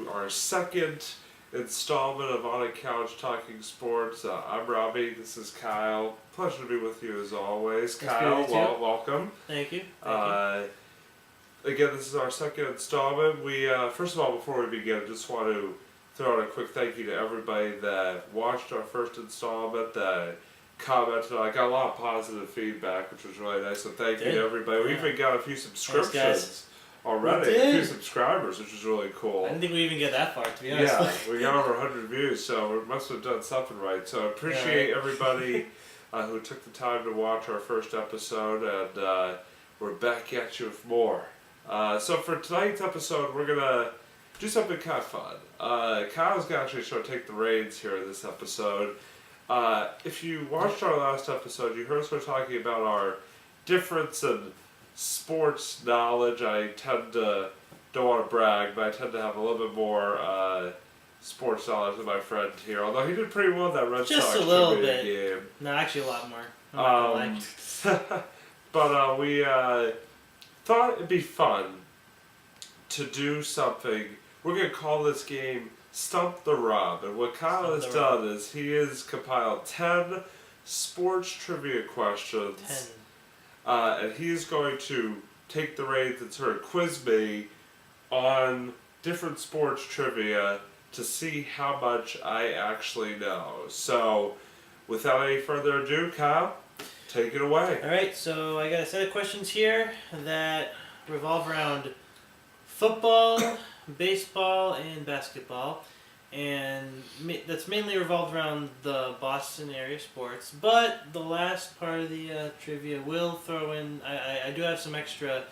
to our second installment of On a Couch Talking Sports. I'm Robbie. This is Kyle. Pleasure to be with you as always. Nice Kyle, to meet you. welcome. Thank you. Again, this is our second installment. We first of all, before we begin, I just want to throw out a quick thank you to everybody that watched our first installment, that commented. I got a lot of positive feedback, which was really nice. So thank you to everybody. We even got a few subscriptions already, a few subscribers, which is really cool. I didn't think we even get that far, to be honest. Yeah, we got over 100 views, so we must have done something right. So I appreciate everybody who took the time to watch our first episode, and we're back at you with more. So for tonight's episode, we're going to do something kind of fun. Kyle's going to actually sort of take the reins here in this episode. If you watched our last episode, you heard us talking about our difference in sports knowledge. I tend to, don't want to brag, but I tend to have a little bit more sports knowledge than my friend here. Although he did pretty well in that Red Just Sox a little trivia bit. game. No, actually a lot more. I'm not gonna lie. But we thought it'd be fun to do something. We're going to call this game Stump the Rob. And what Kyle has done is he has compiled 10 sports trivia questions. 10. And he's going to take the reins and sort of quiz me on different sports trivia to see how much I actually know. So, without any further ado, Kyle, take it away. Alright, so I got a set of questions here that revolve around football, baseball, and basketball. And that's mainly revolved around the Boston area sports. But the last part of the trivia will throw in. I do have some extra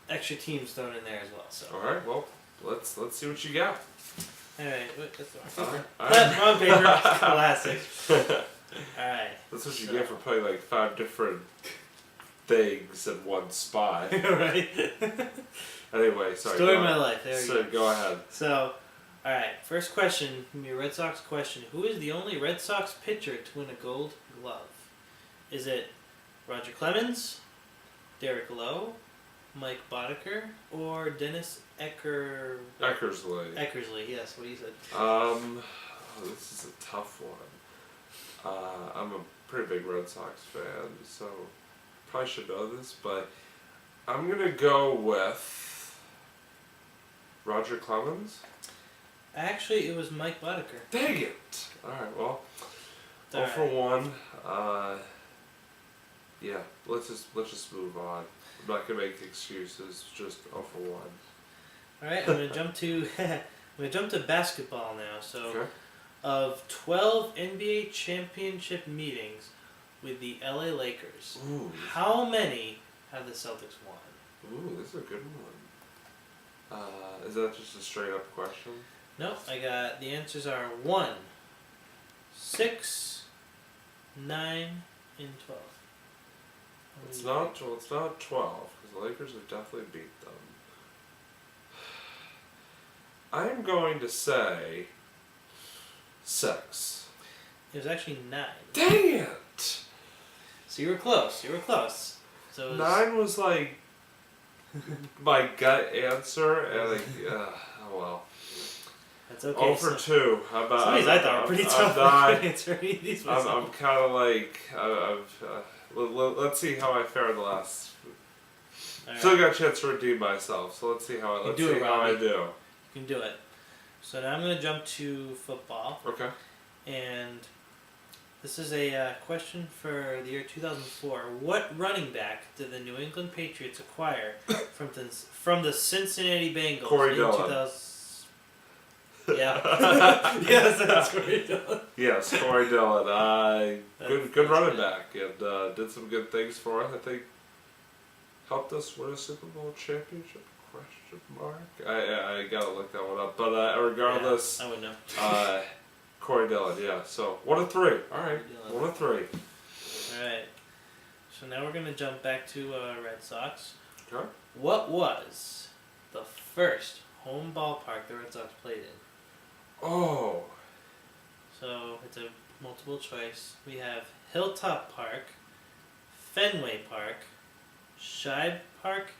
teams thrown in there as well. So. All right. Well, let's see what you got. All right. That's the wrong paper. Wrong paper. Classic. All right. That's what you get for playing like 5 different things in one spot. Right. Anyway, sorry. Story of my life. There we go. Go ahead. So. Alright, first question, your Red Sox question. Who is the only Red Sox pitcher to win a Gold Glove? Is it Roger Clemens, Derek Lowe, Mike Boddicker, or Dennis Eckersley? Eckersley, yes, what you said. This is a tough one. I'm a pretty big Red Sox fan, so probably should know this, but I'm going to go with Roger Clemens. Actually, it was Mike Boddicker. Dang it! Alright, well, 0 for 1. Yeah, let's just move on. I'm not gonna make excuses, just 0 for 1. Alright, I'm gonna jump to basketball now. So of 12 NBA championship meetings with the LA Lakers, how many have the Celtics won? Ooh, this is a good one. Is that just a straight up question? No, I got the answers are 1, 6, 9, and 12. It's not 12 because the Lakers have definitely beat them. I am going to say 6. It was actually 9. Dang it! So you were close. So 9 was like my gut answer, and like, oh well. That's okay. 0 for 2. How about? Some of these I thought were pretty tough to answer. I'm kind of like, let's see how I fare in the last. Right. Still got a chance to redeem myself, so let's see how I do. You can do it. So now I'm going to jump to football. Okay. And this is a question for the year 2004. What running back did the New England Patriots acquire from the Cincinnati Bengals Corey Dillon. 2000? Yeah. Yes, that's Corey Dillon. Yes, Corey Dillon. Good running back, and did some good things for us. I think helped us win a Super Bowl championship? Question mark. I gotta look that one up. But regardless, I would know. Corey Dillon. Yeah. So 1 of 3. All right. 1 of 3. All right. So now we're gonna jump back to Red Sox. Okay. What was the first home ballpark the Red Sox played in? Oh. So it's a multiple choice. We have Hilltop Park, Fenway Park, Shibe Park,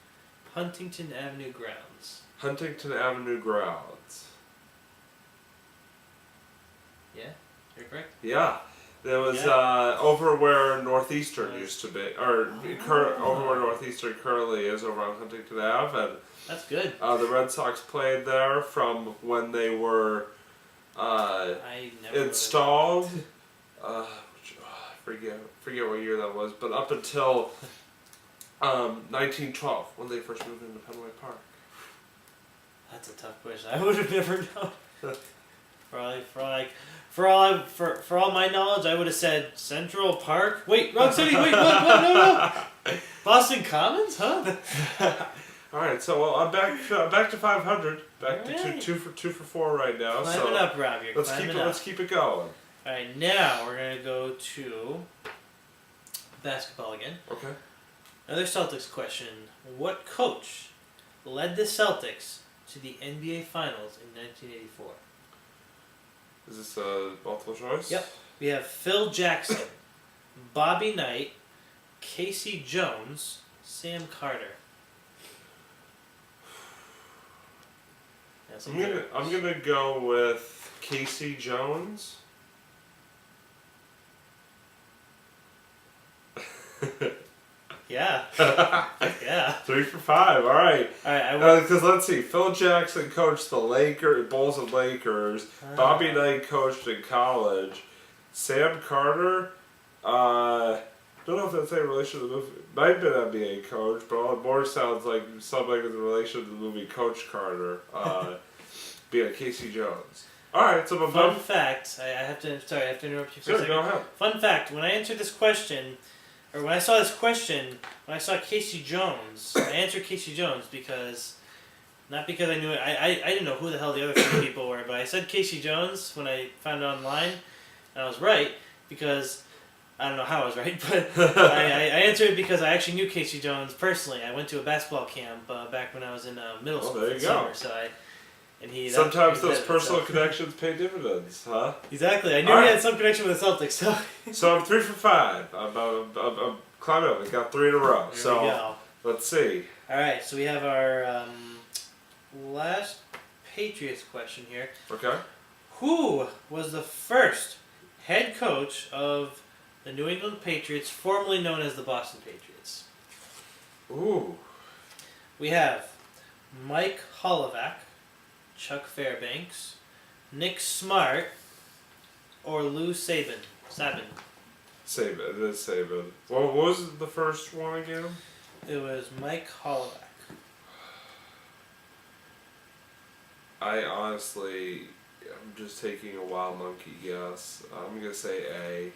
Huntington Avenue Grounds. Huntington Avenue grounds. Yeah, you're correct. Yeah. There was over where Northeastern used to be, or over where Northeastern currently is, over on Huntington Ave, and That's good. the Red Sox played there from when they were I never installed. Forget what year that was, but up until 1912 when they first moved into Fenway Park. That's a tough question. I would have never known. For all my knowledge, I would have said Central Park. Wait, wrong city. Wait, what? No. Boston Commons, huh? All right, so well, I'm back to 500. Back All to right. two for four right now. Climbing up, Rob. You're climbing up. Let's keep it going. All right, now we're gonna go to basketball again. Okay. Another Celtics question: what coach led the Celtics to the NBA Finals in 1984? Is this a multiple choice? Yep. We have Phil Jackson, Bobby Knight, Casey Jones, Sam Carter. I'm gonna go with Casey Jones. Yeah. Yeah. 3 for 5. All right. All right. Because let's see, Phil Jackson coached the Bulls and Lakers. Bobby Knight coached in college. Sam Carter, don't know if that's a relation to the movie. Might have been an NBA coach, but all it more sounds like something in relation to the movie Coach Carter. Being Casey Jones. All right. So Fun fact. I have to interrupt you for a second. Go ahead. Fun fact. When I answered this question, or when I saw this question, when I saw Casey Jones, I answered Casey Jones because, not because I knew it. I didn't know who the hell the other three people were, but I said Casey Jones when I found it online, and I was right because I don't know how I was right, but I answered it because I actually knew Casey Jones personally. I went to a basketball camp back when I was in middle school. There you go. So Sometimes those personal connections pay dividends, huh? Exactly. I knew he had some connection with the Celtics. So I'm 3 for 5. I'm climbing up. I got 3 in a row. There we go. Let's see. All right. So we have our last Patriots question here. Okay. Who was the first head coach of the New England Patriots, formerly known as the Boston Patriots? Ooh. We have Mike Holovac, Chuck Fairbanks, Nick Smart, or Lou Saban. Saban. It is Saban. Well, what was the first one again? It was Mike Holovac. I honestly, I'm just taking a wild monkey guess. I'm going to say A.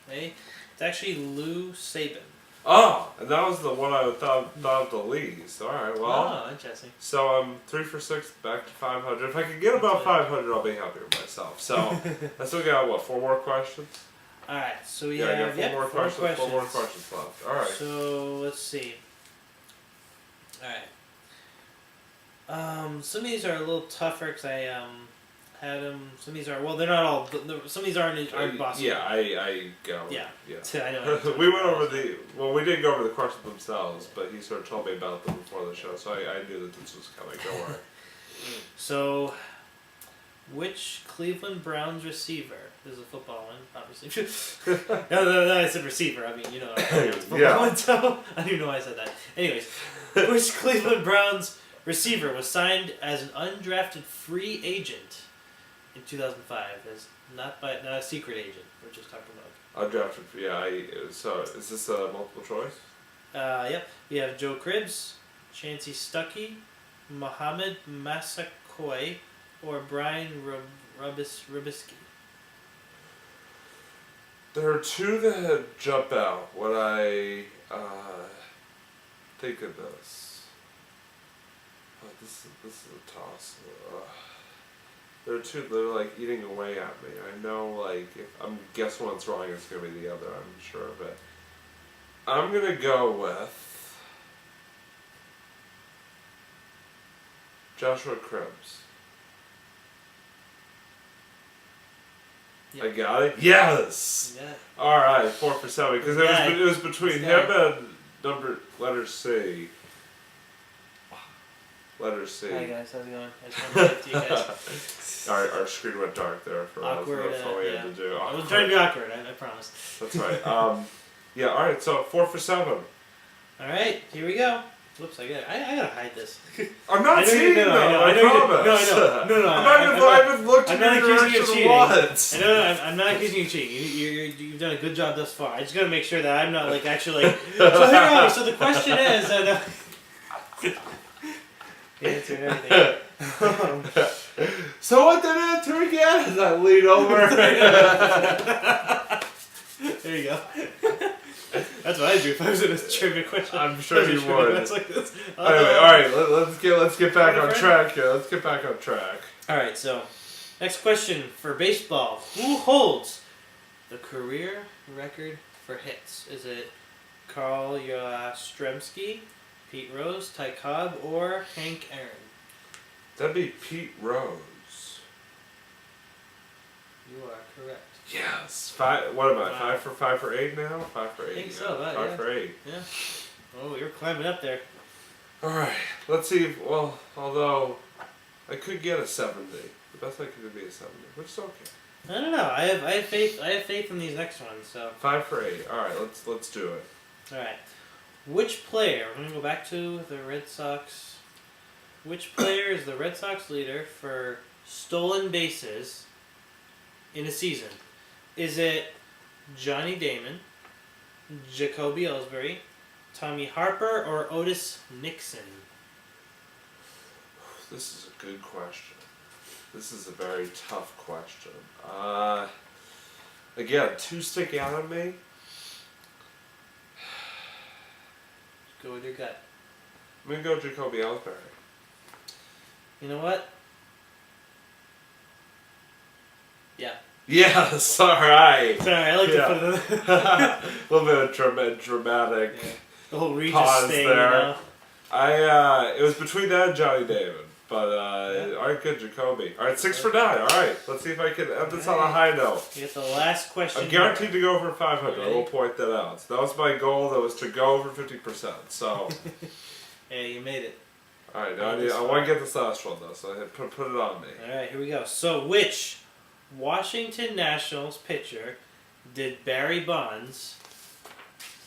Hey, it's actually Lou Saban. Oh, and that was the one I thought of the least. All right, well. Oh, interesting. So I'm 3 for 6, back to 500. If I can get above 500, I'll be happy with myself. So I still got 4 more questions. All right, so we I have got 4 more questions. 4 more questions left. All right. So let's see. All right. Some of these are a little tougher because I had them. Some of these are they're not all. Some of these aren't Boston. Yeah, I got Yeah. Yeah. I know. We went over we didn't go over the questions themselves, but he sort of told me about them before the show, so I knew that this was coming. Don't worry. So, which Cleveland Browns receiver? This is a football one, obviously. no, I said receiver. I mean, you know, it's a football one, so I don't even know why I said that. Anyways, which Cleveland Browns receiver was signed as an undrafted free agent in 2005? As not a secret agent. We're just talking about. Undrafted, so is this a multiple choice? Yep. We have Joe Cribbs, Chancey Stuckey, Mohamed Massaquoi, or Brian Rubisky. There are 2 that jump out when I think of this. Oh, this is a toss. There are 2 that are like eating away at me. I know, like, if I'm guess one's wrong, it's gonna be the other. I'm sure of it. I'm gonna go with Joshua Cribbs. Yep. I got it. Yes. Yeah. All right, 4 for 7 because it was between him and letter C. Letter C. Hi guys, how's it going? I just wanted to get to you guys. Our screen went dark there for Awkward. us. That's all we had to do. I was trying to be awkward. I promise. That's right. Yeah. All right. So 4 for 7. All right, here we go. Whoops, I gotta hide this. I'm not seeing them. I promise. No. I haven't looked in I'm your not accusing you of direction cheating. once. I'm not accusing you of cheating. You've done a good job thus far. I just gotta make sure that I'm not like actually like. So here we go. So the question is, you answered everything. So what did I answer again? As I lean over. There you go. That's what I'd do if I was in a trivia question. I'm sure you would. That's like this. Anyway, all right. Let's get back on track here. Let's get back on track. All right. So, next question for baseball: who holds the career record for hits? Is it Carl Yastrzemski, Pete Rose, Ty Cobb, or Hank Aaron? That'd be Pete Rose. You are correct. Yes. What am I? Wow. 5 for 8 now? 5 for 8. I think now. so. 5 for 8. Yeah. Oh, you're climbing up there. All right. Let's see. Well, although I could get a 70, the best I could do would be a 70, which is okay. I don't know. I have faith. I have faith in these next ones. So. 5 for 8. All right. Let's do it. All right. Which player? We're gonna go back to the Red Sox. Which player is the Red Sox leader for stolen bases in a season? Is it Johnny Damon, Jacoby Ellsbury, Tommy Harper, or Otis Nixon? This is a good question. This is a very tough question. Again, 2 stick out at me. Go with your gut. I'm gonna go Jacoby Ellsbury. You know what? Yeah. Yes, all right. Sorry, I like to put it in A little bit of dramatic the whole Regis pause thing, there. you know? It was between that and Johnny Damon, but all right, good Jacoby. All right, 6 for 9. All right, let's see if I can end this on a high note. You get the last question. I'm guaranteed to go over 500. I Ready? will point that out. So that was my goal. That was to go over 50%. So. Hey, you made it. All right, now I want to get this last one though, so I put it on me. All right, here we go. So, which Washington Nationals pitcher did Barry Bonds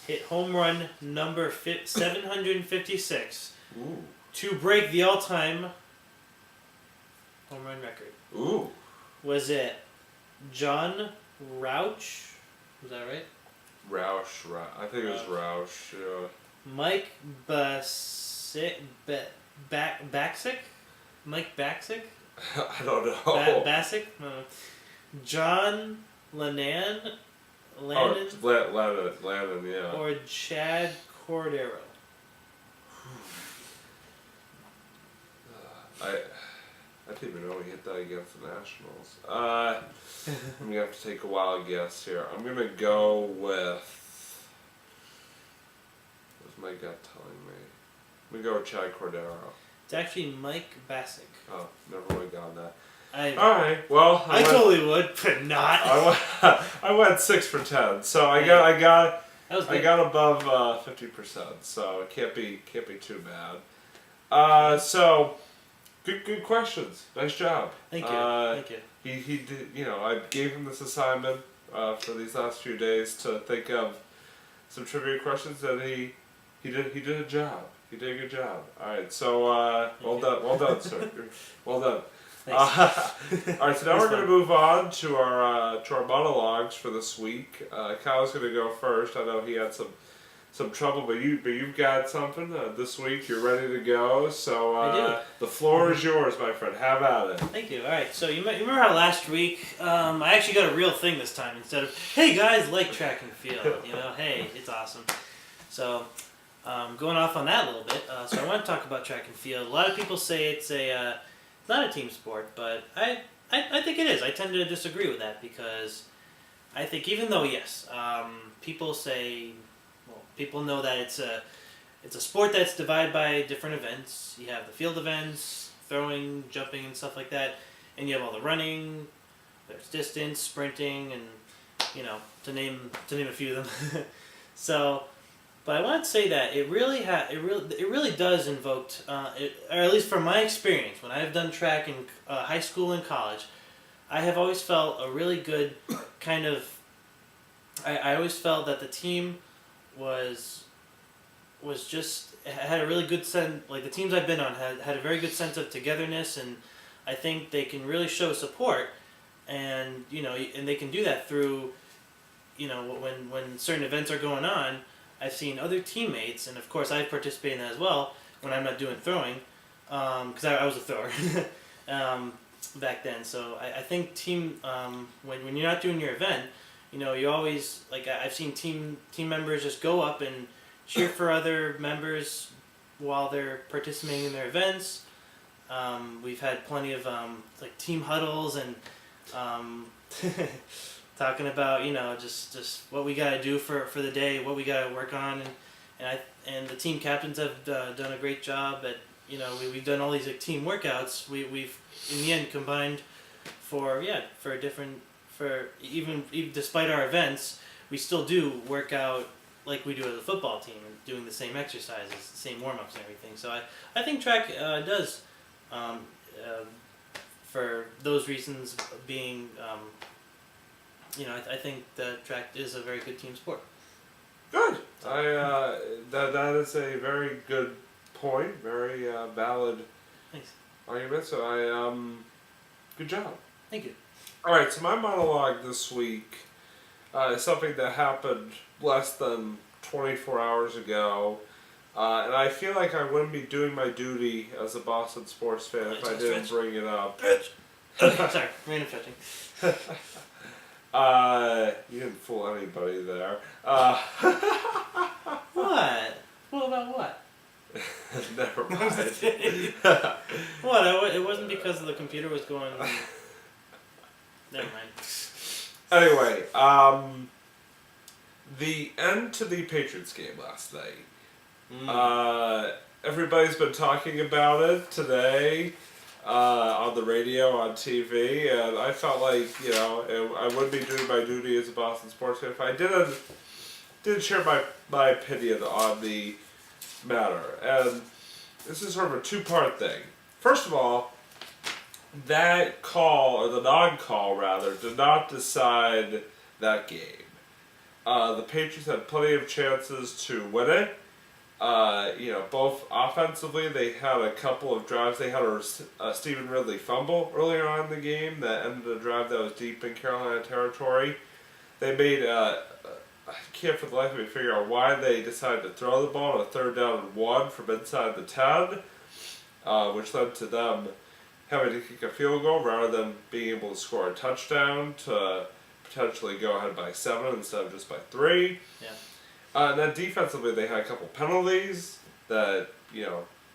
hit home run number 756 to break the all-time home run record? Ooh. Was it John Rauch? Was that right? Roush. I think it was Roush. Yeah. Mike Baksick? Mike Baksick? I don't know. Bassick? No. John Lennon? Lennon, yeah. Or Chad Cordero? I didn't even know he hit that against the Nationals. I'm going to have to take a wild guess here. I'm going to go with... What's my gut telling me? I'm going to go with Chad Cordero. It's actually Mike Bassick. Oh, never would have gotten that. All right, well... I totally would, but not. I went 6 for 10, so I got above 50%, so it can't be too bad. So... Good questions. Nice job. Thank you. Thank you. He did. You know, I gave him this assignment for these last few days to think of some trivia questions, and he did a job. He did a good job. All right. So well done, sir. Well done. All right. So now we're going to move on to our monologues for this week. Kyle's going to go first. I know he had some trouble, but you've got something this week. You're ready to go, so I do. The floor is yours, my friend. Have at it. Thank you. All right. So you remember how last week I actually got a real thing this time instead of "Hey guys, like track and field." You know, hey, it's awesome. So going off on that a little bit. So I want to talk about track and field. A lot of people say it's not a team sport, but I think it is. I tend to disagree with that because I think even though yes, people say. People know that it's a sport that's divided by different events. You have the field events, throwing, jumping, and stuff like that, and you have all the running. There's distance, sprinting, and to name a few of them. So But I want to say that it really does invoke, or at least from my experience, when I've done track in high school and college, I have always felt a really good kind of. I always felt that the team was just had a really good sense. Like the teams I've been on had a very good sense of togetherness, and I think they can really show support, and and they can do that through, when certain events are going on. I've seen other teammates, and of course I've participated in that as well when I'm not doing throwing, because I was a thrower back then. So I think when you're not doing your event, you always I've seen team members just go up and cheer for other members while they're participating in their events. We've had plenty of team huddles and talking about just what we gotta do for the day, what we gotta work on, and the team captains have done a great job at we've done all these team workouts. We've in the end combined for even despite our events, we still do work out like we do as a football team and doing the same exercises, the same warm ups and everything. So I think track does for those reasons being. I think that track is a very good team sport. Good. That is a very good point. Very valid. Thanks. Argument. So good job. Thank you. All right. So my monologue this week is something that happened less than 24 hours ago, and I feel like I wouldn't be doing my duty as a Boston sports fan if I didn't bring it up. Sorry, random stretching. You didn't fool anybody there. What? What about what? Never mind. What? It wasn't because the computer was going. Never mind. Anyway, the end to the Patriots game last night. Everybody's been talking about it today. On the radio, on TV, and I felt like I would be doing my duty as a Boston sports fan if I didn't share my opinion on the matter. And this is sort of a two-part thing. First of all, that call, or the non-call rather, did not decide that game. The Patriots had plenty of chances to win it. Both offensively, they had a couple of drives. They had a Stephen Ridley fumble earlier on in the game that ended a drive that was deep in Carolina territory. They made, I can't for the life of me figure out why they decided to throw the ball on a 3rd down and 1 from inside the 10, which led to them having to kick a field goal rather than being able to score a touchdown to potentially go ahead by 7 instead of just by 3. Yeah. And then defensively, they had a couple penalties that,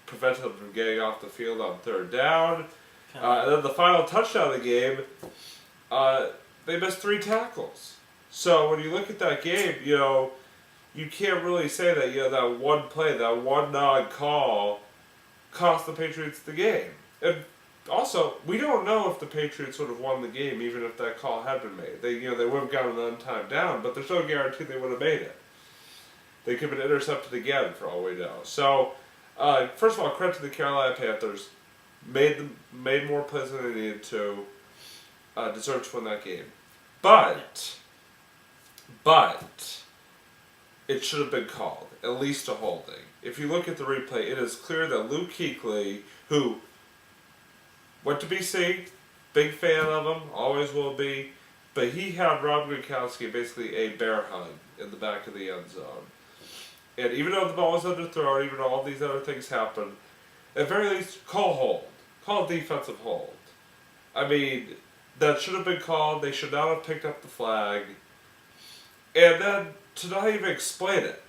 prevented them from getting off the field on 3rd down. And then the final touchdown of the game, they missed 3 tackles. So when you look at that game, you can't really say that, that one play, that one non-call cost the Patriots the game. And also, we don't know if the Patriots would have won the game even if that call had been made. They would have gotten an untimed down, but there's no guarantee they would have made it. They could have been intercepted again, for all we know. So, first of all, credit to the Carolina Panthers. Made more plays than they needed to. Deserved to win that game. But, it should have been called. At least a holding. If you look at the replay, it is clear that Luke Kuechly, who went to BC, big fan of him, always will be, but he had Rob Gronkowski basically a bear hug in the back of the end zone. And even though the ball was underthrown, even though all these other things happened, at very least, call hold. Call defensive hold. I mean, that should have been called. They should not have picked up the flag. And then to not even explain it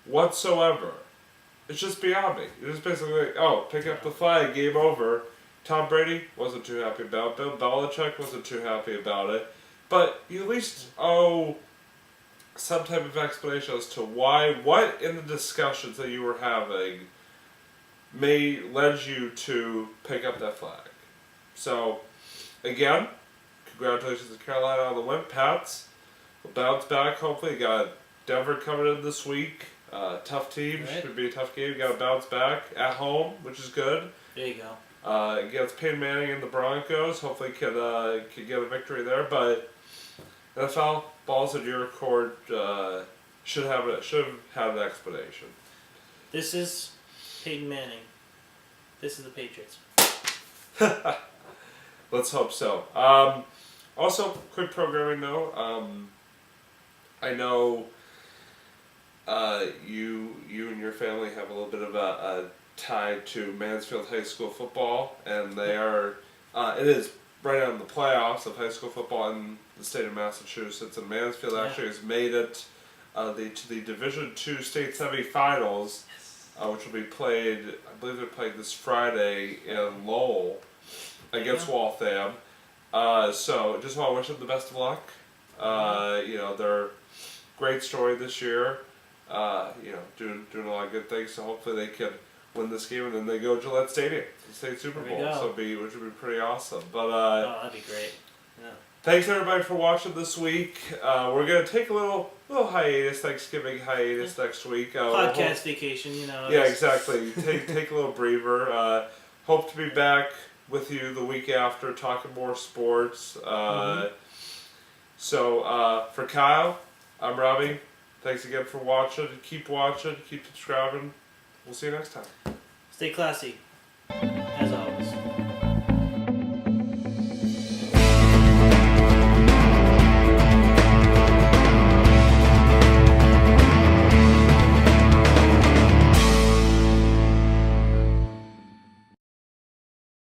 whatsoever, it's just beyond me. It's just basically like, pick up the flag, game over. Tom Brady wasn't too happy about it. Bill Belichick wasn't too happy about it. But you at least owe some type of explanation as to what in the discussions that you were having led you to pick up that flag. So, again, congratulations to Carolina on the win. Pats will bounce back, hopefully. You got Denver coming in this week. Tough team. Right. Should be a tough game. Got to bounce back at home, which is good. There you go. Against Peyton Manning and the Broncos. Hopefully could get a victory there. But NFL, balls in your court. Should have had an explanation. This is Peyton Manning. This is the Patriots. Let's hope so. Also, quick programming note. I know you and your family have a little bit of a tie to Mansfield High School football, and they are. It is right on the playoffs of high school football in the state of Massachusetts, and Mansfield actually has made it to the Division II state semifinals, which will be played. I believe they're played this Friday in Lowell against Waltham. So just want to wish them the best of luck. They're great story this year. Doing a lot of good things. So hopefully they can win this game, and then they go to Gillette Stadium to the state Super Bowl. Which would be pretty awesome. But that'd be great. Yeah. Thanks everybody for watching this week. We're gonna take a little hiatus, Thanksgiving hiatus next week. Podcast vacation, Yeah, exactly. Take a little breather. Hope to be back with you the week after, talking more sports. So for Kyle, I'm Robbie. Thanks again for watching. Keep watching. Keep subscribing. We'll see you next time. Stay classy.